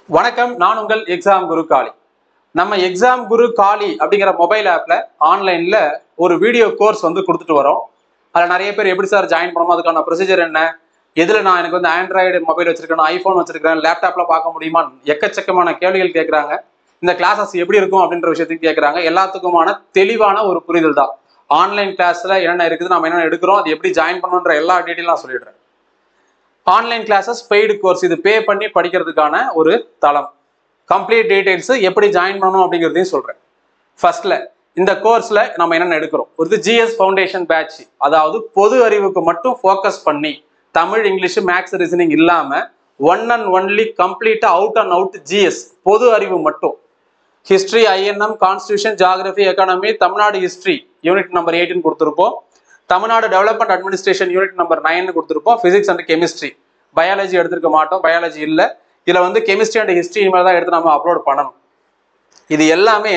வணக்கம், நான் உங்கள் எக்ஸாம் குரு காளி. நம்ம எக்ஸாம் குரு காளி அப்படிங்கிற மொபைல் ஆப்ல ஆன்லைன்ல ஒரு வீடியோ கோர்ஸ் வந்து கொடுத்துட்டு வரோம். அதில் நிறைய பேர் எப்படி சார் ஜாயின் பண்ணணும், அதுக்கான ப்ரொசீஜர் என்ன, எதில் நான் எனக்கு வந்து ஆண்ட்ராய்டு மொபைல் வச்சிருக்கேன், ஐஃபோன் வச்சிருக்கேன், லேப்டாப்ல பார்க்க முடியுமா, எக்கச்சக்கமான கேள்விகள் கேட்குறாங்க. இந்த கிளாஸஸ் எப்படி இருக்கும் அப்படின்ற விஷயத்தையும் கேட்குறாங்க. எல்லாத்துக்குமான தெளிவான ஒரு புரிதல் தான். ஆன்லைன் கிளாஸ்ல என்னென்ன இருக்குது, நம்ம என்னென்ன எடுக்கிறோம், அது எப்படி ஜாயின் பண்ணணுன்ற எல்லா டீட்டெயிலும் நான் சொல்லிடுறேன். ஆன்லைன் கிளாஸஸ் பெய்டு கோர்ஸ், இது பே பண்ணி படிக்கிறதுக்கான ஒரு தளம். கம்ப்ளீட் டீடைல்ஸ் எப்படி ஜாயின் பண்ணணும் அப்படிங்கிறதையும் சொல்றேன். ஃபர்ஸ்ட்ல இந்த கோர்ஸ்ல நம்ம என்னென்ன எடுக்கிறோம், ஒரு ஜிஎஸ் ஃபவுண்டேஷன் பேட்ச், அதாவது பொது அறிவுக்கு மட்டும் ஃபோக்கஸ் பண்ணி தமிழ், இங்கிலீஷ், மேக்ஸ், ரீசனிங் இல்லாம ஒன் அண்ட் ஒன்லி கம்ப்ளீட்டா அவுட் அண்ட் அவுட் ஜிஎஸ் பொது அறிவு மட்டும். History, INM, constitution, geography, economy, Tamil Nadu history unit number 18 கொடுத்துருப்போம். Tamil Nadu development administration unit number 9 கொடுத்துருப்போம். பிசிக்ஸ் அண்ட் கெமிஸ்ட்ரி, பயாலஜி எடுத்துருக்க மாட்டோம், பயாலஜி இல்லை. இதில் வந்து கெமிஸ்ட்ரி அண்ட் ஹிஸ்ட்ரி மேலே தான் எடுத்து நம்ம அப்லோட் பண்ணணும். இது எல்லாமே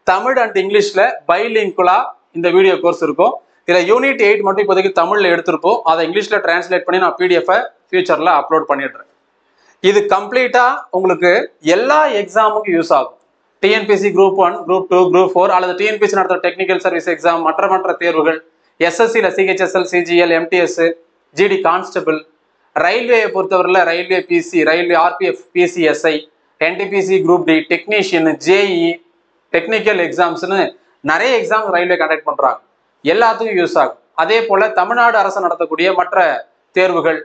தமிழ் அண்ட் இங்கிலீஷில் பைலிங்குலா இந்த வீடியோ கோர்ஸ் இருக்கும். இதில் யூனிட் 8 மட்டும் இப்போதைக்கு தமிழில் எடுத்திருப்போம். அதை இங்கிலீஷில் டிரான்ஸ்லேட் பண்ணி நான் பிடிஎஃபை ஃபியூச்சரில் அப்லோட் பண்ணிடுறேன். இது கம்ப்ளீட்டாக உங்களுக்கு எல்லா எக்ஸாமுக்கும் யூஸ் ஆகும். டிஎன்பிசி குரூப் 1, குரூப் 2, குரூப் 4 அல்லது டிஎன்பிசி நடத்துகிற டெக்னிக்கல் சர்வீஸ் எக்ஸாம், மற்ற தேர்வுகள், எஸ்எஸ்சியில் CHSL, CGL, MTS, GD constable, ரயில்வேயை பொறுத்தவரையில் railway PC, railway RPF, PCSI, NTPC group D, technician, JE, technical எக்ஸாம்ஸ்னு நிறைய எக்ஸாம்ஸ் ரயில்வே கண்டக்ட் பண்ணுறாங்க. எல்லாத்துக்கும் யூஸ் ஆகும். அதே போல் தமிழ்நாடு அரசு நடத்தக்கூடிய மற்ற தேர்வுகள்,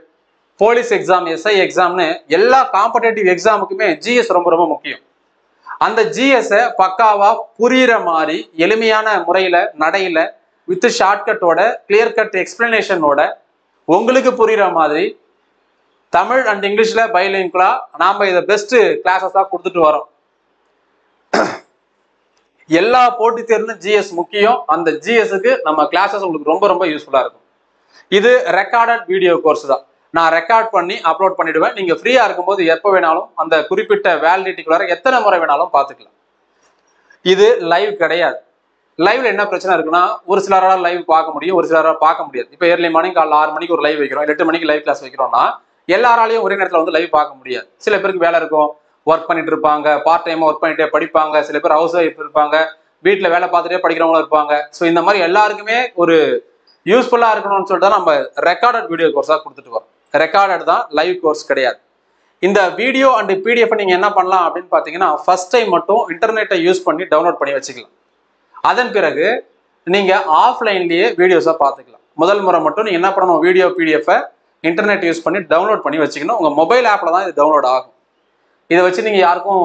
போலீஸ் எக்ஸாம், எஸ்ஐ எக்ஸாம்னு எல்லா காம்படேட்டிவ் எக்ஸாமுக்குமே ஜிஎஸ் ரொம்ப ரொம்ப முக்கியம். அந்த ஜிஎஸ்ஸை பக்காவா புரிகிற மாதிரி எளிமையான முறையில் நடையில வித் ஷார்ட்கட்டோட கிளியர் கட் எக்ஸ்பிளனேஷனோட உங்களுக்கு புரிகிற மாதிரி தமிழ் அண்ட் இங்கிலீஷ்ல பைலிங்குலா நாம இதை பெஸ்ட் கிளாஸஸா கொடுத்துட்டு வரோம். எல்லா போட்டி தேர்வும் ஜிஎஸ் முக்கியம். அந்த ஜிஎஸ்க்கு நம்ம கிளாஸஸ் உங்களுக்கு ரொம்ப ரொம்ப யூஸ்ஃபுல்லா இருக்கும். இது ரெக்கார்டட் வீடியோ கோர்ஸ் தான். நான் ரெக்கார்ட் பண்ணி அப்லோட் பண்ணிடுவேன். நீங்க ஃப்ரீயா இருக்கும்போது எப்போ வேணாலும் அந்த குறிப்பிட்ட வேலிடிட்டிக்குள்ளார எத்தனை முறை வேணாலும் பார்த்துக்கலாம். இது லைவ் கிடையாது. லைவ்ல என்ன பிரச்சனை இருக்குன்னா, ஒரு சிலரால் லைவ் பார்க்க முடியும், ஒரு சிலரால் பார்க்க முடியாது. இப்போ ஏர்லி மார்னிங் காலைல 6 மணிக்கு ஒரு லைவ் வைக்கிறோம், 8 மணிக்கு லைவ் கிளாஸ் வைக்கிறோம்னா எல்லாராலையும் ஒரே நேரத்தில் வந்து லைவ் பார்க்க முடியாது. சில பேருக்கு வேலை இருக்கும், ஒர்க் பண்ணிட்டு இருப்பாங்க, பார்ட் டைமா ஒர்க் பண்ணிட்டே படிப்பாங்க, சில பேர் ஹவுஸ் ஒய்ஃப் இருப்பாங்க, வீட்டில் வேலை பார்த்துட்டே படிக்கிறவங்களும் இருப்பாங்க. ஸோ இந்த மாதிரி எல்லாருக்குமே ஒரு யூஸ்ஃபுல்லாக இருக்கணும்னு சொல்லிட்டு தான் நம்ம ரெக்கார்டட் வீடியோ கோர்ஸாக கொடுத்துட்டு வரோம். ரெக்கார்டட் தான், லைவ் கோர்ஸ் கிடையாது. இந்த வீடியோ அண்ட் பிடிஎஃப் நீங்கள் என்ன பண்ணலாம் அப்படின்னு பார்த்தீங்கன்னா, ஃபர்ஸ்ட் டைம் மட்டும் இன்டர்நெட்டை யூஸ் பண்ணி டவுன்லோட் பண்ணி வச்சுக்கலாம். அதன் பிறகு நீங்கள் ஆஃப்லைன்லேயே வீடியோஸாக பார்த்துக்கலாம். முதல் முறை மட்டும் நீங்கள் என்ன பண்ணணும், வீடியோ பிடிஎஃபை இன்டர்நெட் யூஸ் பண்ணி டவுன்லோட் பண்ணி வச்சுக்கணும். உங்கள் மொபைல் ஆப்பில் தான் இது டவுன்லோட் ஆகும். இதை வச்சு நீங்கள் யாருக்கும்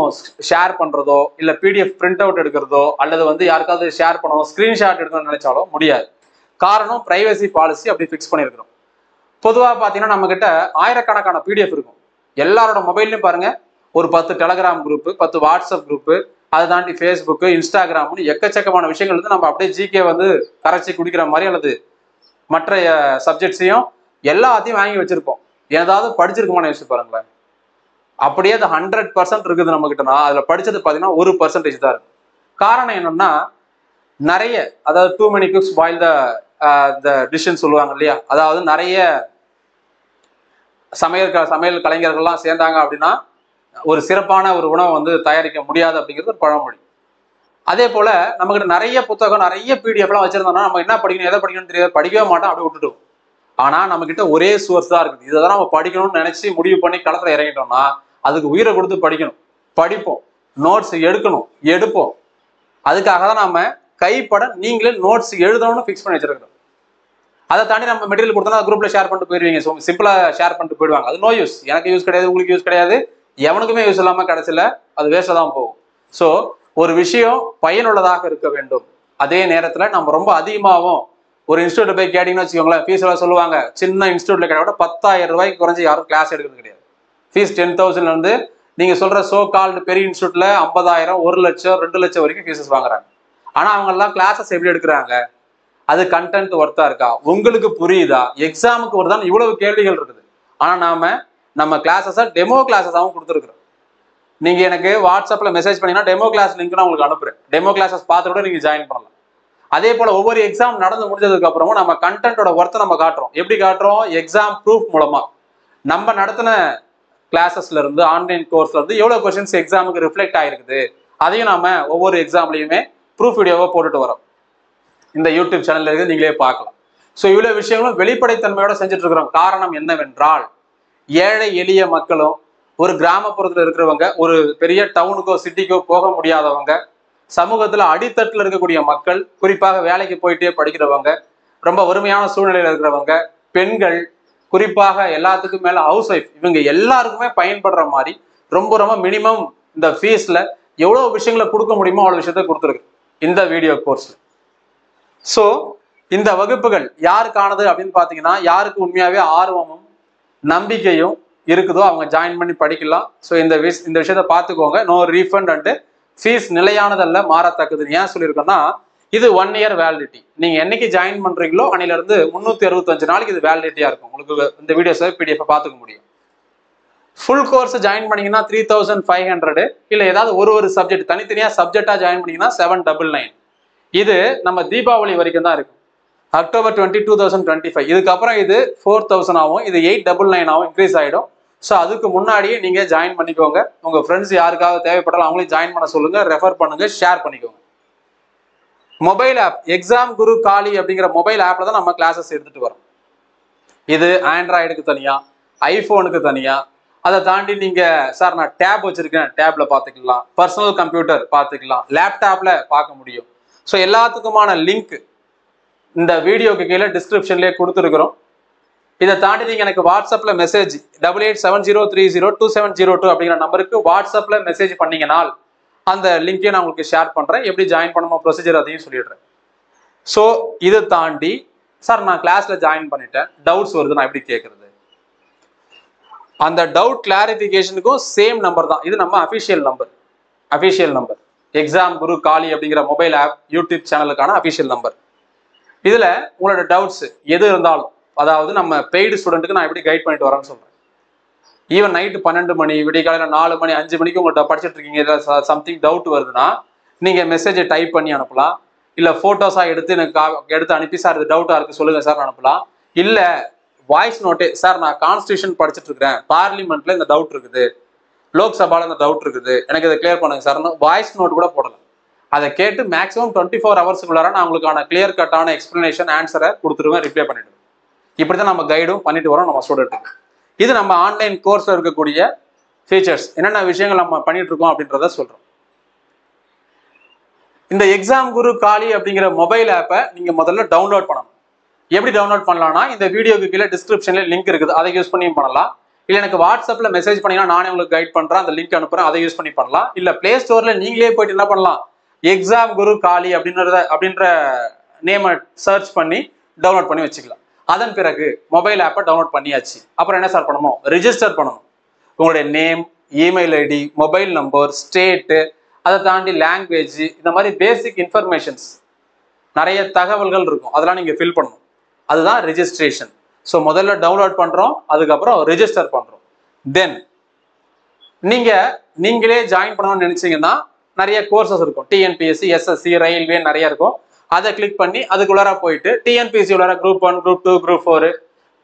ஷேர் பண்ணுறதோ இல்லை பிடிஎஃப் பிரிண்ட் அவுட் எடுக்கிறதோ அல்லது வந்து யாருக்காவது ஷேர் பண்ணணும், ஸ்க்ரீன்ஷாட் எடுக்கணும்னு நினைச்சாலும் முடியாது. காரணம், பிரைவசி பாலிசி அப்படி ஃபிக்ஸ் பண்ணியிருக்கிறோம். பொதுவாக பார்த்தீங்கன்னா நம்மக்கிட்ட ஆயிரக்கணக்கான பிடிஎஃப் இருக்கும். எல்லாரோட மொபைல்லையும் பாருங்க, ஒரு 10 டெலகிராம் குரூப்பு, 10 வாட்ஸ்அப் குரூப்பு, அதை தாண்டி ஃபேஸ்புக்கு, இன்ஸ்டாகிராம்னு எக்கச்சக்கமான விஷயங்கள் வந்து நம்ம அப்படியே ஜிகே வந்து கரைச்சி குடிக்கிற மாதிரி அல்லது மற்ற சப்ஜெக்ட்ஸையும் எல்லாத்தையும் வாங்கி வச்சிருப்போம். ஏதாவது படிச்சிருக்குமான்னு யோசிச்சு பாருங்களேன். அப்படியே அது 100% இருக்குது நம்ம கிட்டனா, அதுல படிச்சது பார்த்தீங்கன்னா 1% தான் இருக்கு. காரணம் என்னன்னா, நிறைய, அதாவது டூ மெனி குக்ஸ் பாயில் த டிஷ்ன்னு சொல்லுவாங்க இல்லையா, அதாவது நிறைய சமையல் கலைஞர்கள்லாம் சேர்ந்தாங்க அப்படின்னா ஒரு சிறப்பான ஒரு உணவை வந்து தயாரிக்க முடியாது அப்படிங்கிறது ஒரு பழமொழி. அதே போல நம்மகிட்ட நிறைய புத்தகம், நிறைய பிடிஎஃப்லாம் வச்சிருந்தோம்னா நம்ம என்ன படிக்கணும், எதை படிக்கணும்னு தெரியாது, படிக்கவே மாட்டோம், அப்படியே விட்டுட்டோம். ஆனா நம்ம கிட்ட ஒரே சோர்ஸ் தான் இருக்குது. இதை தான் நம்ம படிக்கணும்னு நினைச்சு முடிவு பண்ணி களத்துல இறங்கிட்டோம்னா அதுக்கு உயிரை கொடுத்து படிக்கணும், படிப்போம், நோட்ஸ் எடுப்போம். அதுக்காக தான் நம்ம கைப்பட நீங்களே நோட்ஸ் எழுதணும்னு ஃபிக்ஸ் பண்ணி வச்சிருக்கிறோம். அதை தாண்டி நம்ம மெட்டீரியல் கொடுத்தோம்னா குரூப்ல ஷேர் பண்ணிட்டு போயிருவீங்க, சிம்பிளா ஷேர் பண்ணிட்டு போயிடுவாங்க. அது நோ யூஸ். எனக்கு யூஸ் கிடையாது, உங்களுக்கு யூஸ் கிடையாது, எவனுக்குமே யூஸ் இல்லாம கடைசியில அது வேஸ்டா தான் போகும். ஸோ ஒரு விஷயம் பயனுள்ளதாக இருக்க வேண்டும். அதே நேரத்துல நம்ம ரொம்ப அதிகமாகவும் ஒரு இன்ஸ்டியூட் போய் கேட்டீங்கன்னு வச்சுக்கோங்களேன், ஃபீஸ் எல்லாம் சொல்லுவாங்க. சின்ன இன்ஸ்டியூட்ல கேட்ட 10,000 ரூபாய்க்கு குறைஞ்சி யாரும் கிளாஸ் எடுக்கிறது கிடையாது. ஃபீஸ் 10,000 இருந்து நீங்க சொல்ற சோ கால்டு பெரிய இன்ஸ்டியூட்ல 50,000, 1 லட்சம், 2 லட்சம் வரைக்கும் ஃபீஸஸ் வாங்குறாங்க. ஆனா அவங்க எல்லாம் கிளாஸஸ் எப்படி எடுக்கிறாங்க, அது கண்டென்ட் ஒர்த்தா இருக்கா, உங்களுக்கு புரியுதா, எக்ஸாமுக்கு வருதான், இவ்வளவு கேள்விகள் இருக்குது. ஆனா நம்ம கிளாஸஸை டெமோ கிளாஸஸாகவும் கொடுத்துருக்குறோம். நீங்க எனக்கு வாட்ஸ்அப்ல மெசேஜ் பண்ணீங்கன்னா டெமோ கிளாஸ் லிங்க் நான் உங்களுக்கு அனுப்புறேன். டெமோ கிளாஸஸ் பார்த்துட்டு நீங்க ஜாயின் பண்ணலாம். அதே போல ஒவ்வொரு எக்ஸாம் நடந்து முடிஞ்சதுக்கு அப்புறமும் நம்ம கண்டென்ட்டோட ஒர்த்தை நம்ம காட்டுறோம். எப்படி காட்டுறோம், எக்ஸாம் ப்ரூஃப் மூலமா. நம்ம நடத்தின கிளாஸஸ்ல இருந்து ஆன்லைன் கோர்ஸ்ல இருந்து எவ்வளவு கொஸ்டின்ஸ் எக்ஸாமுக்கு ரிஃப்ளெக்ட் ஆயிருக்குது அதையும் நாம ஒவ்வொரு எக்ஸாம்லயுமே ப்ரூஃப் வீடியோவா போட்டுட்டு வரோம். இந்த யூடியூப் சேனல்ல இருந்து நீங்களே பார்க்கலாம். ஸோ இவ்வளவு விஷயங்களும் வெளிப்படைத்தன்மையோட செஞ்சுட்டு இருக்கிறோம். காரணம் என்னவென்றால் ஏழை எளிய மக்களும் ஒரு கிராமப்புறத்துல இருக்கிறவங்க, ஒரு பெரிய டவுனுக்கோ சிட்டிக்கோ போக முடியாதவங்க, சமூகத்துல அடித்தட்டுல இருக்கக்கூடிய மக்கள், குறிப்பாக வேலைக்கு போயிட்டே படிக்கிறவங்க, ரொம்ப வறுமையான சூழ்நிலையில இருக்கிறவங்க, பெண்கள், குறிப்பாக எல்லாத்துக்கும் மேல ஹவுஸ் ஒய்ஃப், இவங்க எல்லாருக்குமே பயன்படுற மாதிரி ரொம்ப ரொம்ப மினிமம் இந்த ஃபீஸ்ல எவ்வளவு விஷயங்களை கொடுக்க முடியுமோ அவ்வளவு விஷயத்த கொடுத்துருக்கு இந்த வீடியோ கோர்ஸ்ல. ஸோ இந்த வகுப்புகள் யாருக்கானது அப்படின்னு பாத்தீங்கன்னா, யாருக்கு உண்மையாவே ஆர்வமும் நம்பிக்கையும் இருக்குதோ அவங்க ஜாயின் பண்ணி படிக்கலாம். ஸோ இந்த விஷயத்த பார்த்துக்கோங்க. நோ ரீஃபண்ட் அண்ட் ஃபீஸ் நிலையானதல்ல, மாறத்தக்கதுன்னு ஏன் சொல்லியிருக்கோம்னா, இது 1 year வேலிடிட்டி. நீங்க என்னைக்கு ஜாயின் பண்றீங்களோ அன்னையில இருந்து 365 நாளைக்கு இது வேலிடிட்டியா இருக்கும். உங்களுக்கு இந்த வீடியோஸை PDF பார்த்துக்க முடியும். ஃபுல் கோர்ஸ் ஜாயின் பண்ணீங்கன்னா 3500, இல்ல ஏதாவது ஒரு சப்ஜெக்ட் தனித்தனியா சப்ஜெக்டா ஜாயின் பண்ணீங்கன்னா 799. இது நம்ம தீபாவளி வரைக்கும் தான் இருக்கும். அக்டோபர் 20, 2025. இதுக்கப்புறம் இது 4000 ஆகும், இது 899 ஆகும், இன்க்ரீஸ் ஆயிடும். ஸோ அதுக்கு முன்னாடியே நீங்க ஜாயின் பண்ணிக்கோங்க. உங்க ஃப்ரெண்ட்ஸ் யாருக்காவது தேவைப்பட்டாலும் அவங்களையும் ஜாயின் பண்ண சொல்லுங்க, ரெஃபர் பண்ணுங்க, ஷேர் பண்ணிக்கோங்க. மொபைல் ஆப் எக்ஸாம் குரு காலி அப்படிங்கிற மொபைல் ஆப்ல தான் நம்ம கிளாஸஸ் எடுத்துட்டு வரோம். இது ஆண்ட்ராய்டுக்கு தனியா, ஐபோனுக்கு தனியா, அதை தாண்டி நீங்க சார் நான் டேப் வச்சிருக்கேன், டேப்ல பார்த்துக்கலாம், பர்சனல் கம்ப்யூட்டர் பார்த்துக்கலாம், லேப்டாப்ல பார்க்க முடியும். ஸோ எல்லாத்துக்குமான லிங்க் இந்த வீடியோக்கு கீழே டிஸ்கிரிப்ஷன்லேயே கொடுத்துருக்குறோம். இதை தாண்டி நீங்க எனக்கு வாட்ஸ்அப்ல மெசேஜ் 8870302702 அப்படிங்கிற நம்பருக்கு வாட்ஸ்அப்ல மெசேஜ் பண்ணீங்கனால் அந்த லிங்கையும் நான் உங்களுக்கு ஷேர் பண்றேன். எப்படி ஜாயின் பண்ணணும் ப்ரொசீஜர் அதையும் சொல்லிடுறேன். ஸோ இதை தாண்டி சார் நான் கிளாஸ்ல ஜாயின் பண்ணிட்டேன், டவுட்ஸ் வருது, நான் எப்படி கேட்கறது? அந்த டவுட் கிளாரிஃபிகேஷனுக்கும் சேம் நம்பர் தான். இது நம்ம அஃபிஷியல் நம்பர் எக்ஸாம் குரு காலி அப்படிங்கிற மொபைல் ஆப் யூடியூப் சேனலுக்கான அஃபிஷியல் நம்பர். இதுல உங்களோட டவுட்ஸ் எது இருந்தாலும், அதாவது நம்ம பெய்டு ஸ்டூடெண்ட்டுக்கு நான் எப்படி கைட் பண்ணிட்டு வரேன்னு சொல்றேன். ஈவன் நைட்டு 12 மணி, விடிய காலையில் 4 மணி 5 மணிக்கு உங்கள்கிட்ட படிச்சுட்டு இருக்கீங்க, சம்திங் டவுட் வருதுன்னா நீங்க மெசேஜை டைப் பண்ணி அனுப்பலாம். இல்ல போட்டோஸா எடுத்து அனுப்பி சார் இது டவுட்டா இருக்கு சொல்லுங்க சார் அனுப்பலாம். இல்ல வாய்ஸ் நோட்டே, சார் நான் கான்ஸ்டியூஷன் படிச்சுட்டு இருக்கிறேன், பார்லிமெண்ட்ல இந்த டவுட் இருக்குது, லோக்சபால இந்த டவுட் இருக்குது, எனக்கு இதை கிளியர் பண்ணுங்க சார்னு வாய்ஸ் நோட் கூட போடலாம். அதை கேட்டு மேக்ஸிமம் 24 ஹவர்ஸுக்குள்ளார நான் உங்களுக்கான கிளியர் கட்டான எக்ஸ்பிளனேஷன் ஆன்சரை கொடுத்துருவேன், ரிப்ளை பண்ணிடுவேன். இப்படிதான் நம்ம கைடும் பண்ணிட்டு வரோம் நம்ம ஸ்டூடெண்ட்டுக்கு. இது நம்ம ஆன்லைன் கோர்ஸ்ல இருக்கக்கூடிய ஃபீச்சர்ஸ், என்னென்ன விஷயங்கள் நம்ம பண்ணிட்டு இருக்கோம் அப்படின்றத சொல்றோம். இந்த எக்ஸாம் குரு காலி அப்படிங்கிற மொபைல் ஆப்பை நீங்க முதல்ல டவுன்லோட் பண்ணணும். எப்படி டவுன்லோட் பண்ணலாம்னா, இந்த வீடியோக்கு கீழே டிஸ்கிரிப்ஷன்ல லிங்க் இருக்குது, அதை யூஸ் பண்ணி பண்ணலாம். இல்லை எனக்கு வாட்ஸ்அப்ல மெசேஜ் பண்ணீங்கன்னா நானே உங்களுக்கு கைட் பண்றேன், அந்த லிங்க் அனுப்புறேன், அதை யூஸ் பண்ணி பண்ணலாம். இல்ல பிளே ஸ்டோர்ல நீங்களே போயிட்டு என்ன பண்ணலாம், எக்ஸாம் குரு காலி அப்படின்ற நேமை சர்ச் பண்ணி டவுன்லோட் பண்ணி வச்சுக்கலாம். அதன் பிறகு மொபைல் ஆப்பை டவுன்லோட் பண்ணியாச்சு. அப்புறம் என்ன சார் பண்ணணும், ரெஜிஸ்டர் பண்ணணும். உங்களுடைய name, email ID, mobile number, state, அதை தாண்டி லாங்குவேஜ், இந்த மாதிரி பேசிக் இன்ஃபர்மேஷன்ஸ் நிறைய தகவல்கள் இருக்கும், அதெல்லாம் நீங்க ஃபில் பண்ணணும். அதுதான் ரெஜிஸ்ட்ரேஷன். ஸோ முதல்ல டவுன்லோட் பண்றோம், அதுக்கப்புறம் ரெஜிஸ்டர் பண்றோம். தென் நீங்களே ஜாயின் பண்ணணும்னு நினைச்சீங்கன்னா நிறைய கோர்சஸ் இருக்கும். டிஎன்பிஎஸ்சி, எஸ்எஸ்சி, ரயில்வே நிறைய இருக்கும். அதை கிளிக் பண்ணி அதுக்குள்ளார போயிட்டு டிஎன்பிஎஸ்சி உள்ளார குரூப் 1, குரூப் 2, குரூப் 4,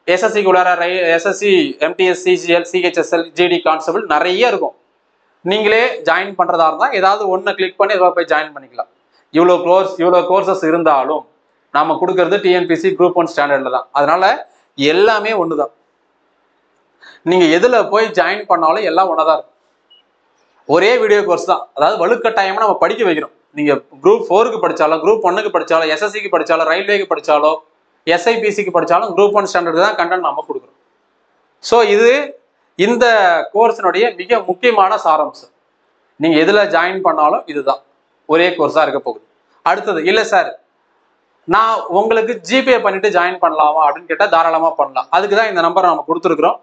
எஸ்எஸ்சிக்கு உள்ளார SSC, MTS, CGL, CHSL, GD constable நிறைய இருக்கும். நீங்களே ஜாயின் பண்றதா இருந்தா ஏதாவது ஒன்று கிளிக் பண்ணி ஏதாவது போய் ஜாயின் பண்ணிக்கலாம். இவ்வளோ கோர்சஸ் இருந்தாலும் நாம கொடுக்கறது டிஎன்பிஎஸ்சி குரூப் 1 ஸ்டாண்டர்ட்ல தான். அதனால எல்லாமே ஒண்ணுதான். நீங்க எதுல போய் ஜாயின் பண்ணாலும் எல்லாம் ஒன்னதான் இருக்கும். ஒரே வீடியோ கோர்ஸ் தான். அதாவது வலுக்கட்டாயமா நம்ம படிக்க வைக்கிறோம். நீங்க குரூப் 4க்கு படிச்சாலும், குரூப் 1க்கு படிச்சாலும், எஸ்எஸ்சிக்கு படிச்சாலும், ரயில்வேக்கு படிச்சாலும், எஸ்ஐபிசிக்கு படிச்சாலும் குரூப் 1 ஸ்டாண்டர்ட் தான் கண்டென்ட் நம்ம கொடுக்குறோம். ஸோ இது இந்த கோர்ஸினுடைய மிக முக்கியமான சாராம்சம். நீங்க எதுல ஜாயின் பண்ணாலும் இதுதான் ஒரே கோர்ஸா இருக்க போகுது. அடுத்தது, இல்ல சார் நான் உங்களுக்கு ஜிபே பண்ணிட்டு ஜாயின் பண்ணலாமா அப்படின்னு கேட்டா தாராளமா பண்ணலாம். அதுக்கு தான் இந்த நம்பரை நம்ம கொடுத்துருக்குறோம்.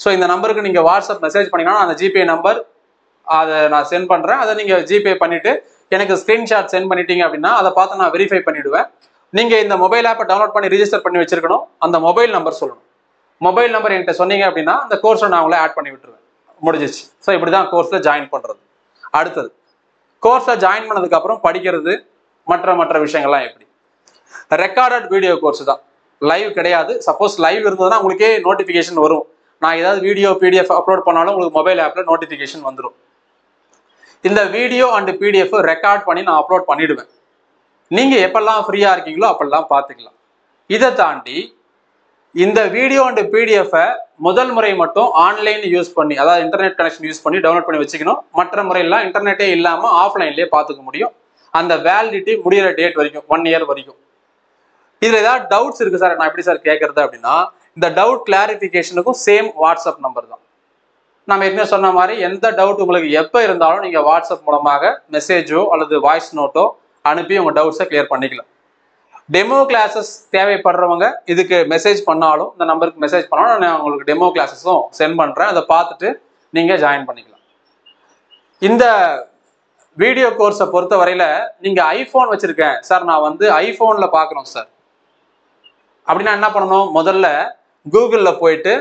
ஸோ இந்த நம்பருக்கு நீங்க வாட்ஸ்அப் மெசேஜ் பண்ணீங்கன்னா அந்த ஜிபே நம்பர் அதை நான் சென்ட் பண்றேன். அதை நீங்க ஜிபே பண்ணிட்டு எனக்கு ஸ்கிரீன்ஷாட் சென்ட் பண்ணிட்டீங்க அப்படின்னா அதை பார்த்து நான் வெரிஃபை பண்ணிடுவேன். நீங்க இந்த மொபைல் ஆப்பை டவுன்லோட் பண்ணி ரிஜிஸ்டர் பண்ணி வச்சிருக்கணும். அந்த மொபைல் நம்பர் சொல்லணும். மொபைல் நம்பர் என்கிட்ட சொன்னீங்க அப்படின்னா அந்த கோர்ஸை நான் உங்களை ஆட் பண்ணி விட்டுருவேன். முடிஞ்சிச்சு. ஸோ இப்படிதான் கோர்ஸ்ல ஜாயின் பண்றது. அடுத்தது, கோர்ஸை ஜாயின் பண்ணதுக்கு அப்புறம் படிக்கிறது, மற்ற விஷயங்கள்லாம் எப்படி? ரெக்கார்டட் வீடியோ கோர்ஸ் தான், லைவ் கிடையாது. சப்போஸ் லைவ் இருந்ததுன்னா உங்களுக்கே நோட்டிஃபிகேஷன் வரும், நான் ஏதாவது வீடியோ பிடிஎஃப் அப்லோட் பண்ணாலும் உங்களுக்கு மொபைல் ஆப்ல நோட்டிஃபிகேஷன் வந்துடும். இந்த வீடியோ அண்ட் பிடிஎஃப் ரெக்கார்ட் பண்ணி நான் அப்லோட் பண்ணிடுவேன். நீங்க எப்பெல்லாம் ஃப்ரீயா இருக்கீங்களோ அப்பெல்லாம் பார்த்துக்கலாம். இதை தாண்டி இந்த வீடியோ அண்ட் பிடிஎஃப் முதல் முறை மட்டும் ஆன்லைன் யூஸ் பண்ணி, அதாவது இன்டர்நெட் கனெக்ஷன் யூஸ் பண்ணி டவுன்லோட் பண்ணி வச்சுக்கணும். மற்ற முறையெல்லாம் இன்டர்நெட்டே இல்லாம ஆஃப்லைன்லேயே பார்த்துக்க முடியும். அந்த வேலிடிட்டி முடிகிற டேட் வரைக்கும் 1 இயர் வரைக்கும். இதுல ஏதாவது டவுட்ஸ் இருக்கு சார், நான் எப்படி சார் கேட்கறது அப்படின்னா, இந்த டவுட் கிளாரிபிகேஷனுக்கும் சேம் வாட்ஸ்அப் நம்பர் தான். நம்ம ஏற்கனவே சொன்ன மாதிரி எந்த டவுட் உங்களுக்கு எப்போ இருந்தாலும் நீங்க வாட்ஸ்அப் மூலமாக மெசேஜோ அல்லது வாய்ஸ் நோட்டோ அனுப்பி உங்க டவுட்ஸை கிளியர் பண்ணிக்கலாம். டெமோ கிளாஸஸ் தேவைப்படுறவங்க இதுக்கு மெசேஜ் பண்ணாலும், இந்த நம்பருக்கு மெசேஜ் பண்ணாலும் நான் உங்களுக்கு டெமோ கிளாஸஸும் சென்ட் பண்றேன். அதை பார்த்துட்டு நீங்க ஜாயின் பண்ணிக்கலாம். இந்த வீடியோ கோர்ஸை பொறுத்த வரையில நீங்க ஐபோன் வச்சிருக்கேன் சார், நான் வந்து ஐபோன்ல பார்க்கணும் சார் அப்படின்னா என்ன பண்ணணும், முதல்ல கூகுள்ல போயிட்டு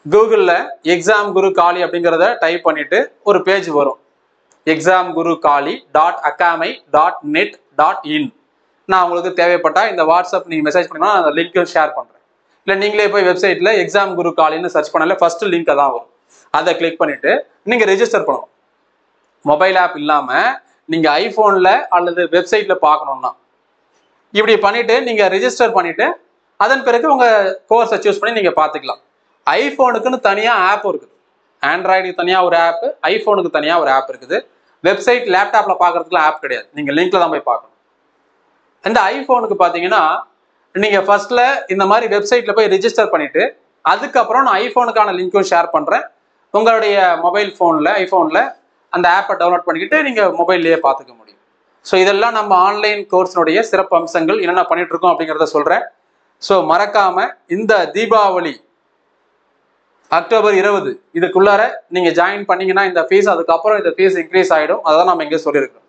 கூகுளில் எக்ஸாம் குரு காலி அப்படிங்கிறத டைப் பண்ணிட்டு ஒரு பேஜ் வரும். examgurukali.academy.net.in. நான் உங்களுக்கு தேவைப்பட்டா இந்த வாட்ஸ்அப் நீங்க மெசேஜ் பண்ணா அந்த லிங்க் ஷேர் பண்றேன். இல்லை நீங்களே போய் வெப்சைட்ல எக்ஸாம் குரு காலின்னு சர்ச் பண்ணல ஃபர்ஸ்ட் லிங்க் தான் வரும். அதை கிளிக் பண்ணிட்டு நீங்க ரெஜிஸ்டர் பண்ணணும். மொபைல் ஆப் இல்லாம நீங்க ஐபோன்ல அல்லது வெப்சைட்ல பார்க்கணும்னா இப்படி பண்ணிட்டு நீங்க ரெஜிஸ்டர் பண்ணிட்டு அதன் பிறகு உங்க கோர்ஸை சூஸ் பண்ணி நீங்க பார்த்துக்கலாம். ஐபோனுக்குன்னு தனியா ஆப் இருக்குது. ஆண்ட்ராய்டுக்கு தனியா ஒரு ஆப், ஐபோனுக்கு தனியா ஒரு ஆப் இருக்குது. வெப்சைட் லேப்டாப்ல பார்க்கறதுக்குலாம் ஆப் கிடையாது, நீங்க லிங்க்ல தான் போய் பார்க்கணும். இந்த ஐபோனுக்கு பார்த்தீங்கன்னா நீங்க ஃபர்ஸ்ட்ல இந்த மாதிரி வெப்சைட்ல போய் ரெஜிஸ்டர் பண்ணிட்டு அதுக்கப்புறம் நான் ஐபோனுக்கான லிங்க்கும் ஷேர் பண்றேன். உங்களுடைய மொபைல் ஃபோன்ல ஐபோன்ல அந்த ஆப்பை டவுன்லோட் பண்ணிக்கிட்டு நீங்க மொபைல்லையே பார்த்துக்க முடியும். ஸோ இதெல்லாம் நம்ம ஆன்லைன் கோர்ஸினுடைய சிறப்பு அம்சங்கள், என்னென்ன பண்ணிட்டு இருக்கோம் அப்படிங்கிறத சொல்றேன். ஸோ மறக்காம இந்த தீபாவளி அக்டோபர் 20 இதுக்குள்ளார நீங்க ஜாயின் பண்ணீங்கன்னா இந்த ஃபீஸ், அதுக்கப்புறம் இந்த ஃபீஸ் இன்க்ரீஸ் ஆகிடும். அதான் நம்ம இங்கே சொல்லியிருக்கிறோம்.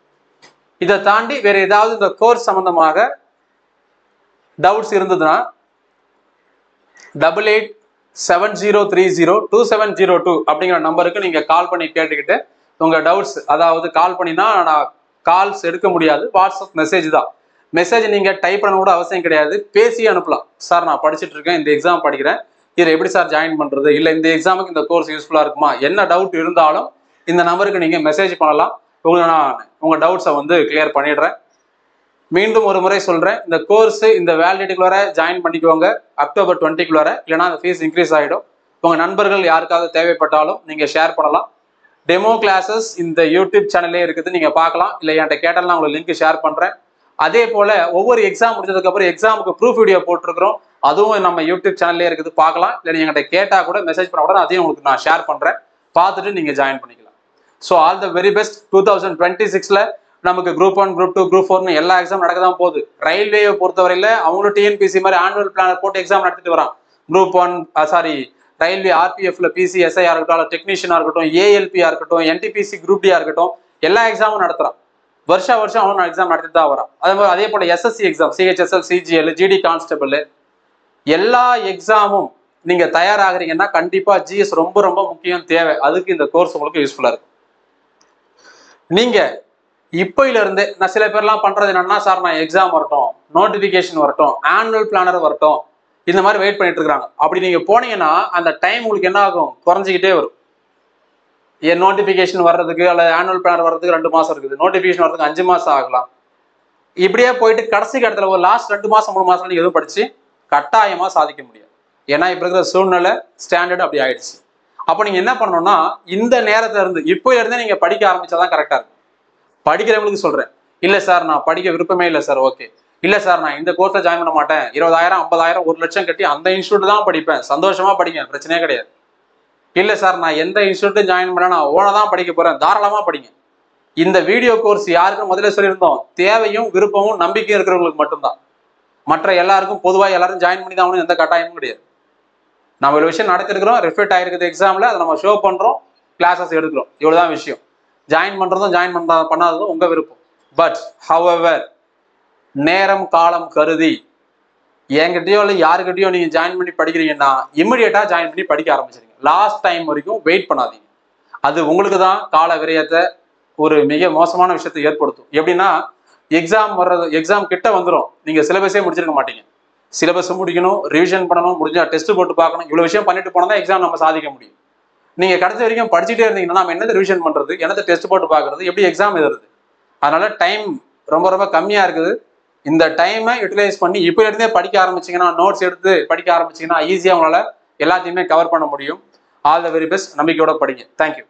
இதை தாண்டி வேற ஏதாவது இந்த கோர்ஸ் சம்பந்தமாக டவுட்ஸ் இருந்ததுன்னா 8870302702 அப்படிங்கிற நம்பருக்கு நீங்க கால் பண்ணி கேட்டுக்கிட்டு உங்க டவுட்ஸ், அதாவது கால் பண்ணினா நான் கால்ஸ் எடுக்க முடியாது, வாட்ஸ்அப் மெசேஜ் தான். மெசேஜ் நீங்க டைப் பண்ண கூட அவசியம் கிடையாது, பேசி அனுப்பலாம். சார் நான் படிச்சுட்டு இருக்கேன், இந்த எக்ஸாம் படிக்கிறேன், இதில் எப்படி சார் ஜாயின் பண்றது, இல்லை இந்த எக்ஸாமுக்கு இந்த கோர்ஸ் யூஸ்ஃபுல்லா இருக்குமா, என்ன டவுட் இருந்தாலும் இந்த நம்பருக்கு நீங்க மெசேஜ் பண்ணலாம். உங்களுக்கு நான் உங்க டவுட்ஸை வந்து கிளியர் பண்ணிடுறேன். மீண்டும் ஒரு முறை சொல்றேன், இந்த கோர்ஸ் இந்த வேலிடிட்டிக்குள்ளார ஜாயின் பண்ணிக்கோங்க அக்டோபர் 20க்குள்ளார, இல்லைனா அந்த ஃபீஸ் இன்க்ரீஸ் ஆகிடும். உங்க நண்பர்கள் யாருக்காவது தேவைப்பட்டாலும் நீங்க ஷேர் பண்ணலாம். டெமோ கிளாஸஸ் இந்த யூடியூப் சேனல்லே இருக்குது, நீங்க பார்க்கலாம். இல்லை என்கிட்ட கேட்டாலும் உங்களுக்கு லிங்க் ஷேர் பண்றேன். அதே போல ஒவ்வொரு எக்ஸாம் முடிஞ்சதுக்கு அப்புறம் எக்ஸாமுக்கு ப்ரூஃப் வீடியோ போட்டிருக்கிறோம், அதுவும் நம்ம யூடியூப் சேனல்லே இருக்குது, பார்க்கலாம். இல்லை என்கிட்ட கேட்டா கூட மெசேஜ் பண்ண கூட அதையும் உங்களுக்கு நான் ஷேர் பண்றேன், பார்த்துட்டு நீங்க ஜாயின் பண்ணிக்கலாம். So all the very best. 2026ல நமக்கு குரூப் 1, குரூப் 2, குரூப் 4 எல்லா எக்ஸாம் நடக்க தான் போகுது. ரயில்வேயை பொறுத்தவரையில அவங்களும் டிஎன்பிசி மாதிரி ஆனுவல் பிளானர் போட்டு எக்ஸாம் நடத்திட்டு வரான். குரூப் 1 ரயில்வே ஆர்பிஎஃப்ல பிசி எஸ்ஐயா இருக்கட்டும், டெக்னீஷியனா இருக்கட்டும், ஏஎல்பியா இருக்கட்டும், என்டிபிசி குரூப் டியா இருக்கட்டும், எல்லா எக்ஸாமும் நடத்துறான். வருஷம் அவனும் எக்ஸாம் நடத்திட்டு தான் வரான். அதே போல SSC exam, CHSL, CGL, GD constable, எல்லா எக்ஸாமும் நீங்க தயாராகிறீங்கன்னா கண்டிப்பா ஜிஎஸ் ரொம்ப ரொம்ப முக்கியம், தேவை. அதுக்கு இந்த கோர்ஸ் உங்களுக்கு யூஸ்ஃபுல்லா இருக்கும். நீங்க இப்பையில இருந்தே, நான் சில பேர்லாம் பண்றது என்னன்னா, சார் நான் எக்ஸாம் வரட்டும், நோட்டிபிகேஷன் வரட்டும், ஆனுவல் பிளானர் வரட்டும், இந்த மாதிரி வெயிட் பண்ணிட்டு இருக்காங்க. அப்படி நீங்க போனீங்கன்னா அந்த டைம் உங்களுக்கு என்ன ஆகும், குறைஞ்சிக்கிட்டே வரும். என் நோட்டிபிகேஷன் வர்றதுக்கு அல்லது ஆனுவல் பிளானர் வர்றதுக்கு 2 மாசம் இருக்குது, நோட்டிபிகேஷன் வர்றதுக்கு 5 மாசம் ஆகலாம். இப்படியே போயிட்டு கடைசி இடத்துல ஒரு லாஸ்ட் 2 மாசம் 3 மாசம் நீங்க எதுவும் படிச்சு கட்டாயமா சாதிக்க முடியாது. ஏன்னா இப்ப இருக்கிற சூழ்நிலை ஸ்டாண்டர்ட் அப்படி ஆயிடுச்சு. அப்ப நீங்க என்ன பண்ணணும்னா, இந்த நேரத்துல இருந்து இப்போ இருந்தே நீங்க படிக்க ஆரம்பிச்சாதான் கரெக்டா இருக்கும். படிக்கிறவங்களுக்கு சொல்றேன், இல்ல சார் நான் படிக்க விருப்பமே இல்லை சார், ஓகே. இல்ல சார் நான் இந்த கோர்ஸ்ல ஜாயின் பண்ண மாட்டேன், 20,000 50,000 1 லட்சம் கட்டி அந்த இன்ஸ்டியூட் தான் படிப்பேன், சந்தோஷமா படிங்க, பிரச்சனையே கிடையாது. இல்ல சார் நான் எந்த இன்ஸ்டியூட்டும் ஜாயின் பண்ண, நான் ஓனா தான் படிக்க போறேன், தாராளமா படிங்க. இந்த வீடியோ கோர்ஸ் யாருக்கும் முதல்ல சொல்லியிருந்தோம், தேவையும் விருப்பமும் நம்பிக்கையும் இருக்கிறவங்களுக்கு மட்டும்தான். மற்ற எல்லாருக்கும் பொதுவாக எல்லாரும் ஜாயின் பண்ணி தான் எந்த கட்டாயமும் கிடையாது. நம்ம ஒரு விஷயம் நடத்திருக்கிறோம், ரிஃப்ளெக்ட் ஆயிருக்குது எக்ஸாம்ல, அதை நம்ம ஷோ பண்றோம், கிளாஸஸ் எடுக்கிறோம், இவ்வளவுதான் விஷயம். ஜாயின் பண்றதும் ஜாயின் பண்ணாததும் உங்க விருப்பம். பட் ஹவெவர், நேரம் காலம் கருதி என்கிட்டயோ இல்லை யாருக்கிட்டையோ நீங்க ஜாயின் பண்ணி படிக்கிறீங்கன்னா இமிடியேட்டா ஜாயின் பண்ணி படிக்க ஆரம்பிச்சிருங்க. லாஸ்ட் டைம் வரைக்கும் வெயிட் பண்ணாதீங்க. அது உங்களுக்கு தான் கால விரயத்தை, ஒரு மிக மோசமான விஷயத்தை ஏற்படுத்தும். எப்படின்னா, எக்ஸாம் கிட்ட வந்துடும், நீங்க சிலபஸே முடிச்சிருக்க மாட்டீங்க. சிலபஸ் முடிக்கணும், ரிவிஷன் பண்ணணும், முடிஞ்சா டெஸ்ட் போட்டு பார்க்கணும். இவ்வளவு விஷயம் பண்ணிட்டு போனா தான் எக்ஸாம் நம்ம சாதிக்க முடியும். நீங்க கடைசி வரைக்கும் படிச்சுட்டே இருந்தீங்கன்னா நம்ம என்னது ரிவிஷன் பண்றது, என்னது டெஸ்ட் போட்டு பார்க்கறது, எப்படி எக்ஸாம் எழுதுறது? அதனால டைம் ரொம்ப ரொம்ப கம்மியா இருக்குது. இந்த டைமை யூட்டிலைஸ் பண்ணி இப்போ இருந்தே படிக்க ஆரம்பிச்சிங்கன்னா, நோட்ஸ் எடுத்து படிக்க ஆரம்பிச்சிங்கன்னா ஈஸியாக உங்களால் எல்லாத்தையுமே கவர் பண்ண முடியும். All the very best. நம்பிக்கையோட படிங்க. தேங்க்யூ.